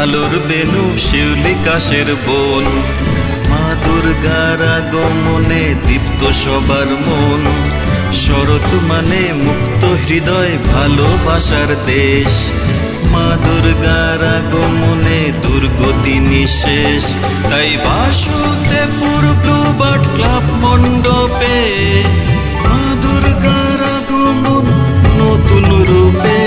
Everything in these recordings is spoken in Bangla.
আলোর বেনু শিউলি কাশের বন, মা দুর্গার আগমনে দীপ্ত সবার মন। শরৎ মানে মুক্ত হৃদয় ভালোবাসার দেশ, মা দুর্গার আগমনে দুর্গতি নিঃশেষ। তাই বাসুদেবপুর ব্লুবার্ড ক্লাব মণ্ডপে মা দুর্গার আগমন নতুন রূপে।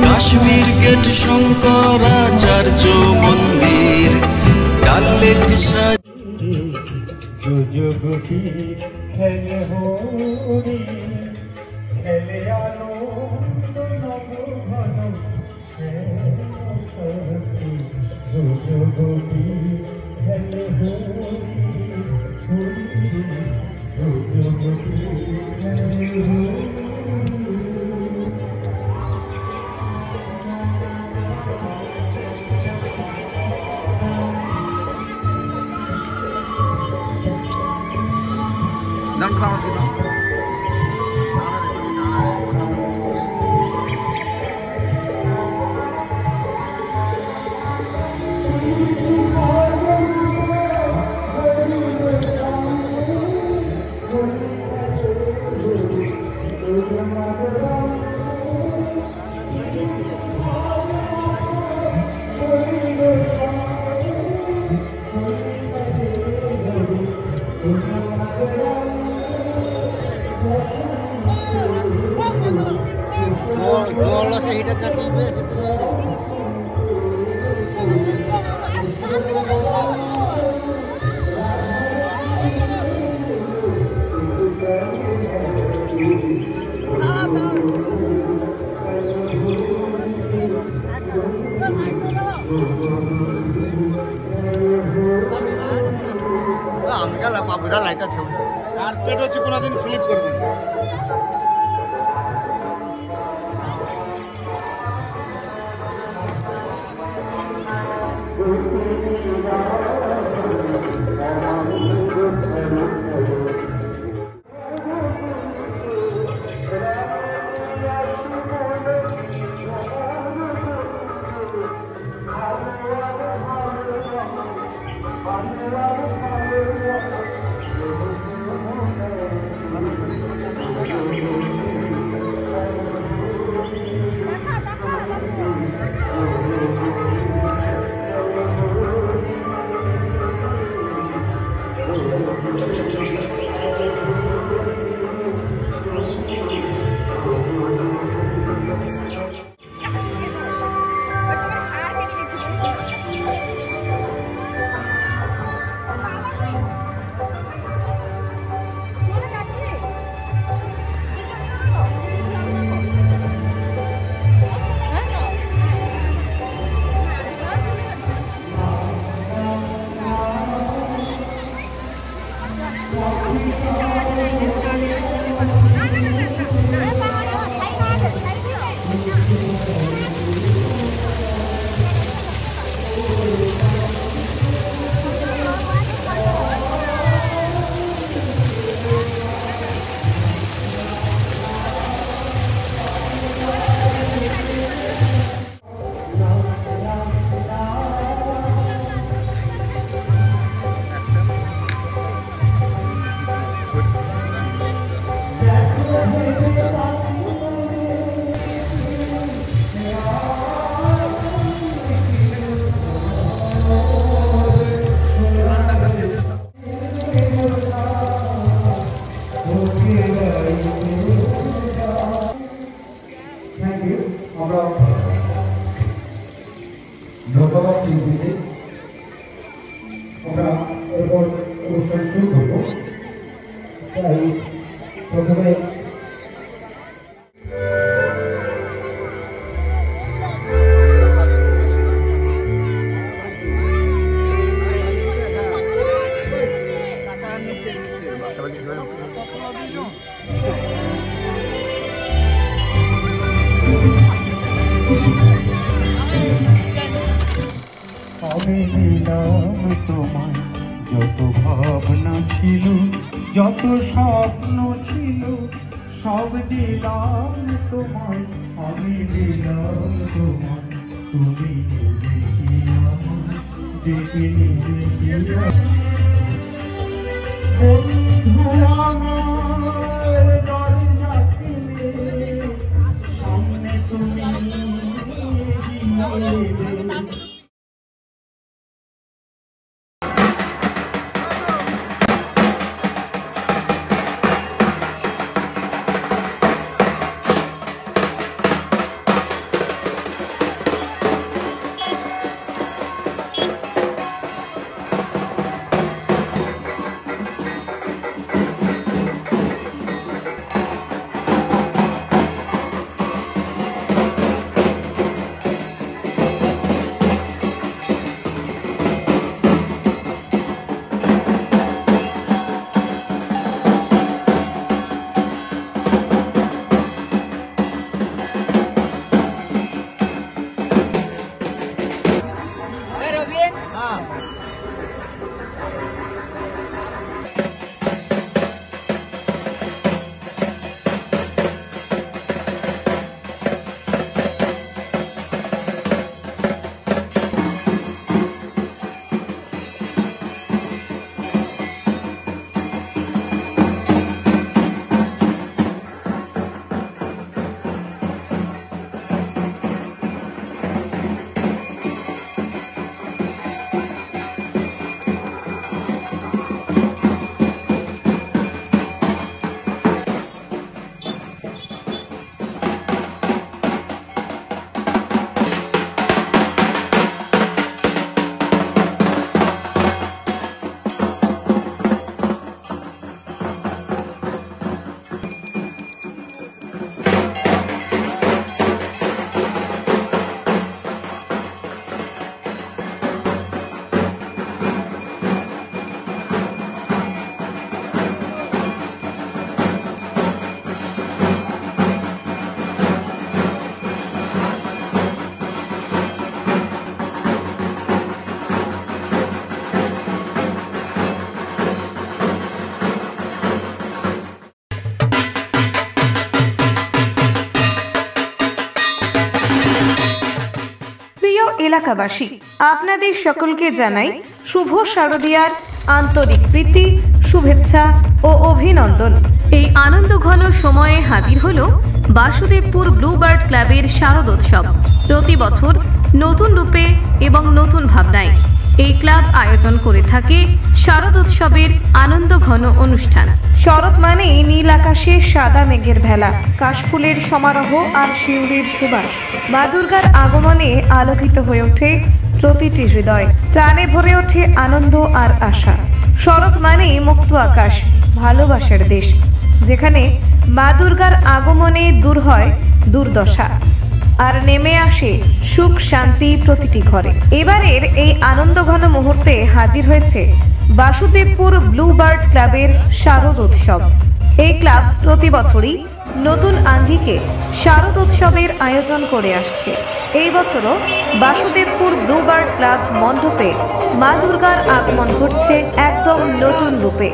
কাশ্মীর গেট শঙ্করাচার্য মন্দির, ডাল লেক সাজ জগতি খেলে হরি খেলে আনন্দ নবঘন জগতি খেলে হরি জগতি খেলে হরি। জল আছে এটা চাকিবে আমগালা পাবুদা লাইটটা ছেড়ে কার্পেট হচ্ছে কোনদিন স্লিপ করবে। ধন্যবাদ শিল্পীকে। আমরা এরপর অনুষ্ঠান শুরু করবো। তাই প্রথমে আমি দিলাম তোমায় যত ভাবনা ছিল, যত স্বপ্ন ছিল, সব দিলাম তোমায়। আমি দিলাম তোমায়, তুমি ডেকে নিয়ে বন্ধু আমার দরজা খুলে সামনে তুমি এলাকাবাসী, আপনাদের সকলকে জানাই শুভ শারদীয়ার আন্তরিক প্রীতি, শুভেচ্ছা ও অভিনন্দন। এই আনন্দঘন সময়ে হাজির হলো বাসুদেবপুর ব্লুবার্ড ক্লাবের শারদোৎসব। প্রতি বছর নতুন রূপে এবং নতুন ভাবনায় এই ক্লাব আয়োজন করে থাকে শারদোৎসবের আনন্দঘন অনুষ্ঠান। শরৎ মানেই নীল আকাশে সাদা মেঘের ভেলা, কাশফুলের সমারোহ আর শিউলির সুবাস। মা দুর্গার আগমনে আলোকিত হয়ে ওঠে প্রতিটি হৃদয়, প্রাণে ভরে ওঠে আনন্দ আর আশা। শরৎ মানেই মুক্ত আকাশ, ভালোবাসার দেশ, যেখানে মা দুর্গার আগমনে দূর হয় দুর্দশা আর নেমে আসে সুখ শান্তি প্রতিটি ঘরে। এবারের এই আনন্দঘন মুহূর্তে হাজির হয়েছে বাসুদেবপুর ব্লুবার্ড ক্লাবের শারদোৎসব। এই ক্লাব প্রতি বছরই নতুন আঙ্গিকে শারদোৎসবের আয়োজন করে আসছে। এই বছরও বাসুদেবপুর ব্লুবার্ড ক্লাব মণ্ডপে মা দুর্গার আগমন ঘটছে একদম নতুন রূপে।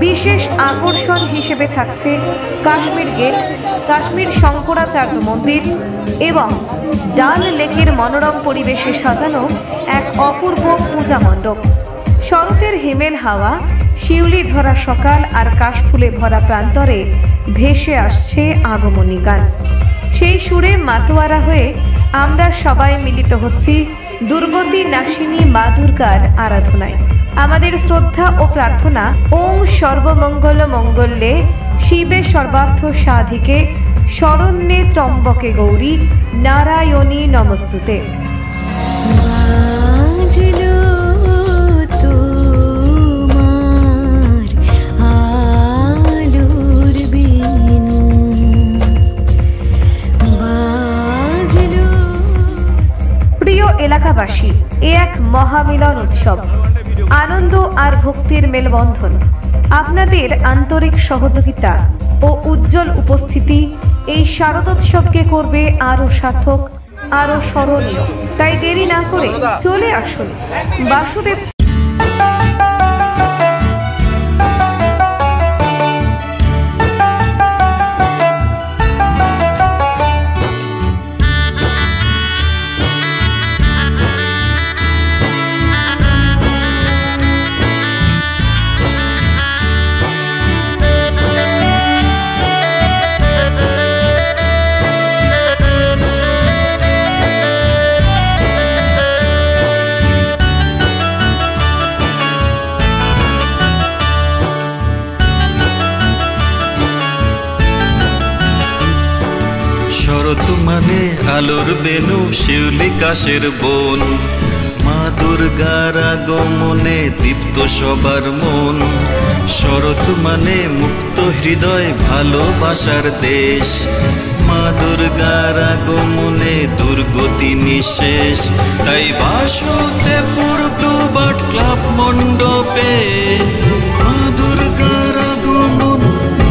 বিশেষ আকর্ষণ হিসেবে থাকছে কাশ্মীর গেট, কাশ্মীর শঙ্করাচার্য মন্দির এবং ডাল লেকের মনোরম পরিবেশে সাজানো এক অপূর্ব পূজা মণ্ডপ। শরতের হিমেল হাওয়া, শিউলি ধরা সকাল আর কাশফুলে ভরা প্রান্তরে ভেসে আসছে আগমনী গান। সেই সুরে মাতোয়ারা হয়ে আমরা সবাই মিলিত হচ্ছি দুর্গতি নাশিনী মা দুর্গার আরাধনায়। আমাদের শ্রদ্ধা ও প্রার্থনা, ওং সর্বমঙ্গল মঙ্গলে শিবে সর্বার্থ সাধিকে শরণ্যে ত্রম্বকে গৌরী নারায়ণী নমস্তুতে। প্রিয় এলাকাবাসী, এ এক মহামিলন উৎসব, আনন্দ আর ভক্তির মেলবন্ধন। আপনাদের আন্তরিক সহযোগিতা ও উজ্জ্বল উপস্থিতি এই শারদোৎসবকে করবে আরো সার্থক, আরো স্মরণীয়। তাই দেরি না করে চলে আসুন বাসুদেব। মানে আলোর বেনু শিউলি কাশের বন, মা দুর্গার আগমনে দীপ্ত সবার মন। শরৎ মানে মুক্ত হৃদয় ভালোবাসার দেশ, মা দুর্গার আগমনে দুর্গতি নিঃশেষ। তাই বাসুদেবপুর ব্লুবার্ড ক্লাব মণ্ডপে মা দুর্গার আগমন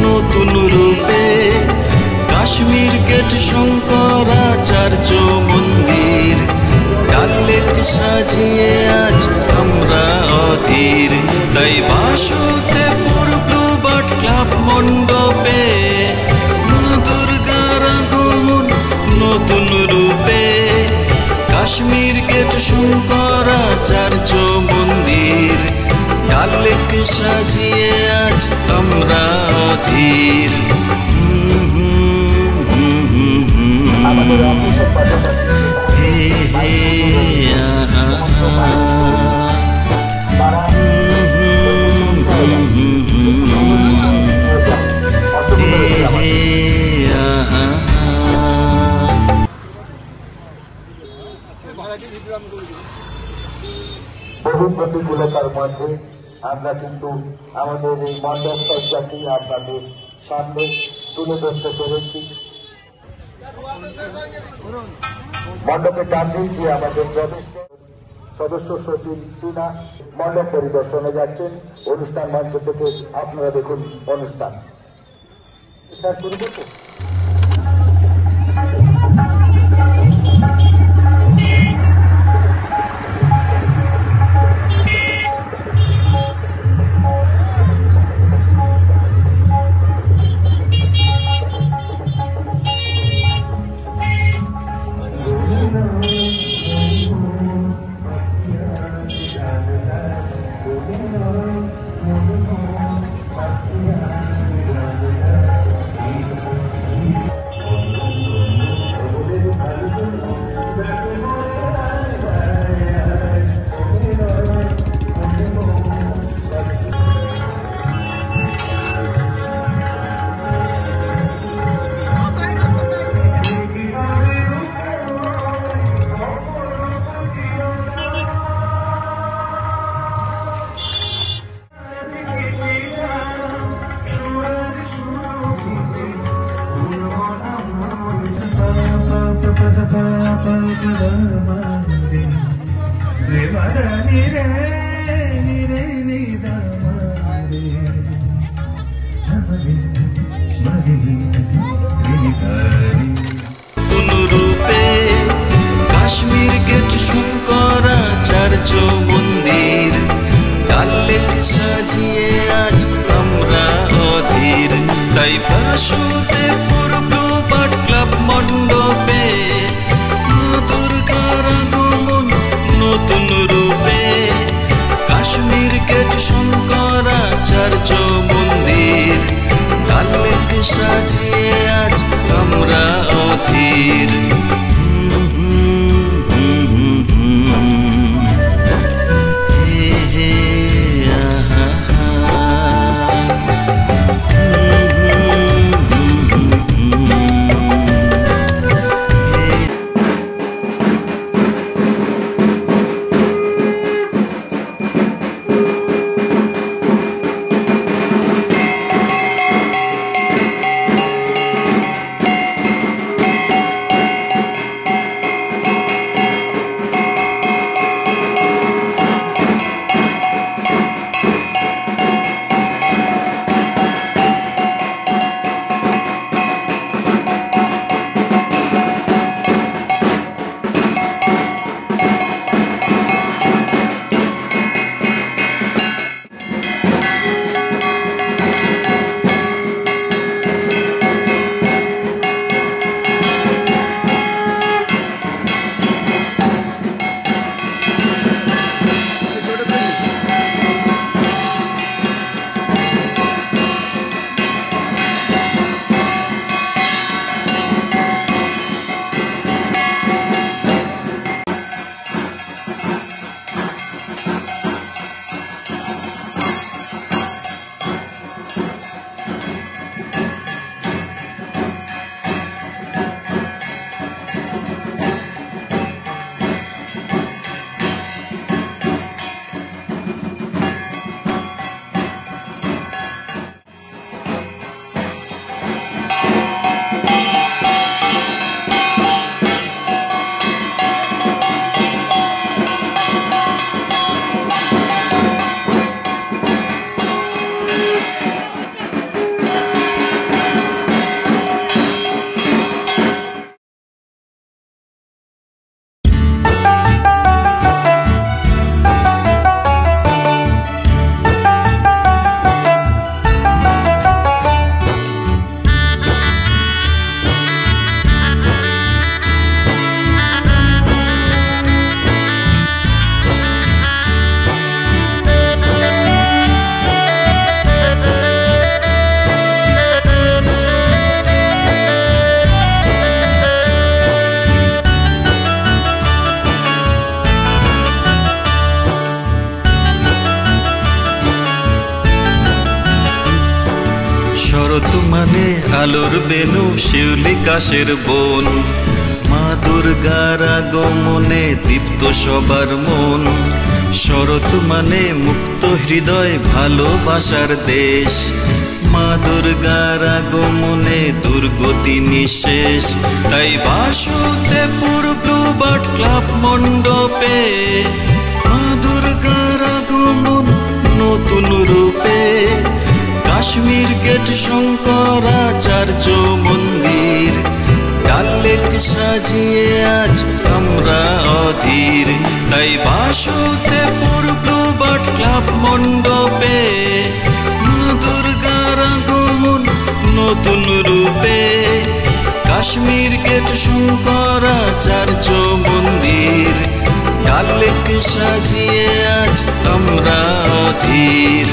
নতুন রূপে। কাশ্মীর গেট শঙ্করাচার্য মন্দির, ডাল লেক সাজিয়ে আজ আমরা অধীর। তাই বাসুদেবপুর ব্লুবার্ড ক্লাব মণ্ডপে মা দুর্গার আগমন নতুন রূপে। কাশ্মীর গেট শঙ্করাচার্য মন্দির, ডাল লেক সাজিয়ে আজ আমরা অধীর। বহু প্রতিকূলতার মধ্যে আমরা কিন্তু আমাদের এই মণ্ডপ সজ্জাটি আপনাদের সামনে তুলে ধরতে পেরেছি। মণ্ডপের ডান দিক দিয়ে আমাদের সদস্য সচিব চীনা মণ্ডপ পরিদর্শনে যাচ্ছেন। অনুষ্ঠান মঞ্চ থেকে আপনারা দেখুন অনুষ্ঠান শুরু করতে। কাশ্মীর গেট শঙ্করাচার্য মন্দির, ডাল লেক সাজিয়ে আজ আমরা অধীর। তাই বাসুদেবপুর ব্লুবার্ড ক্লাব মণ্ডপে মা দুর্গার আগমন নতুন রূপে। কাশ্মীর গেট শঙ্করাচার্য মন্দির, ডাল লেক সাজিয়ে আজ আমরা অধীর। শরৎ মানে আলোর বেনু শিউলি কাশের বন, মা দুর্গার আগমনে দীপ্ত সবার মন। শরৎ মানে মুক্ত হৃদয় ভালোবাসার দেশ, মা দুর্গার আগমনে দুর্গতি নিঃশেষ। তাই বাসুদেবপুর ব্লুবার্ড ক্লাব মণ্ডপে মা দুর্গার আগমন নতুন রূপে। কাশ্মীর গেট শঙ্করাচার্য মন্দির, ডাল লেক সাজিয়ে আজ আমরা অধীর। তাই বাসুদেবপুর ব্লুবার্ড ক্লাব মণ্ডপে মা দুর্গার আগমন নতুন রূপে। কাশ্মীর গেট শঙ্করাচার্য মন্দির, ডাল লেক সাজিয়ে আজ আমরা অধীর।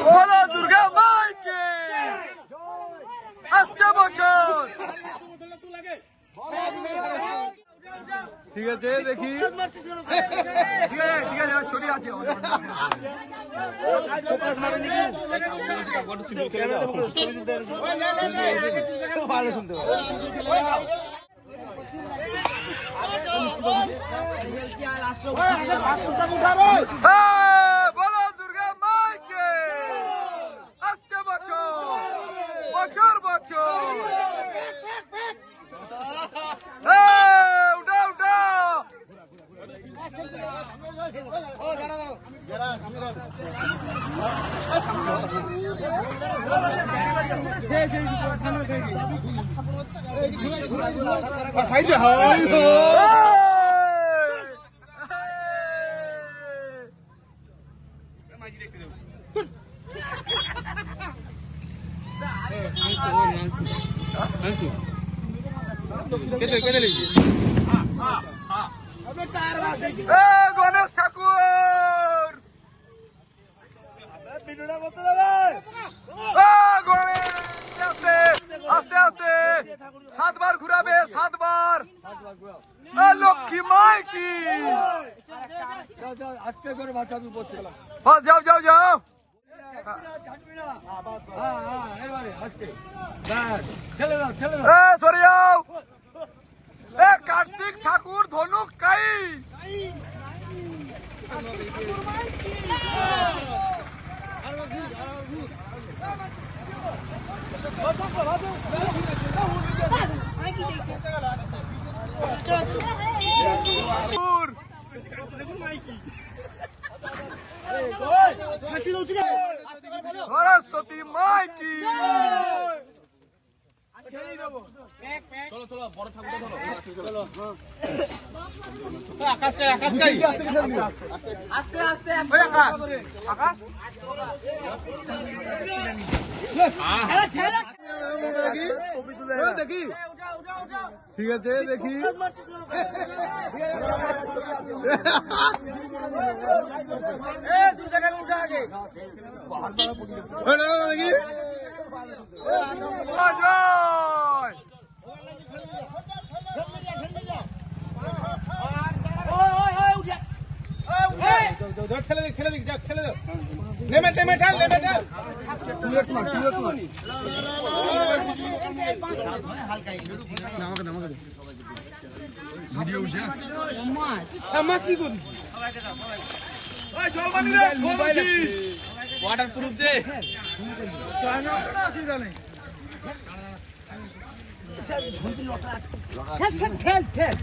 बोलो दुर्गा माई के আসছে বছর। ঠিক আছে দেখি, ঠিক আছে ছবি আছে। ভালো শুনতে বলো দুর্গা মাইকে আসছে বছর বছর বছর। উঠা উঠা সাইডে হয়। গণেশ ঠাকুর আস্তে আস্তে 7 বার ঘুরাবে, 7 বার। লক্ষ্মী মাই কি আস্তে করে বাঁচাবি, যাও যাও যাও। সরে যাও। কার্তিক ঠাকুর ধনুক কাই সরস্বতী মাই কি দেখি ঠিক আছে দেখি খেলে দিক খেলে দাও নেমে টেমে ঠাল নেমে ঠাল ভিডিও উঠছে শ্যামা কি করিস জলবানি রে মোবাইল আছে ওয়াটার প্রুফ দে অসুবিধা নেই ঠেল